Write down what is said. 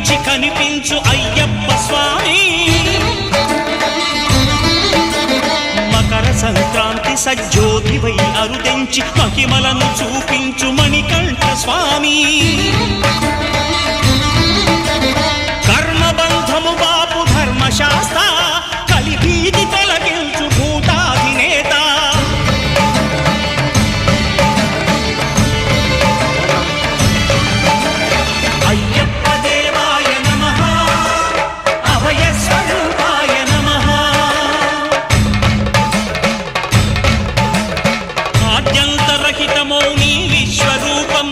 కరుణించి కనిపించు అయ్యప్ప స్వామి మకర సంక్రాంతి సజ్జోతివై అరుదెంచి మహిమలను చూపించు మణికంఠ స్వామి కర్మబంధము బాపు ధర్మశాస్త్ర కలిభీతి తొలగించు భూతాధినేత అయ్యప్ప దేవాయ నమః అభయ స్వరూపాయ నమః ఆద్యంతరహితమౌ నీ విశ్వరూపం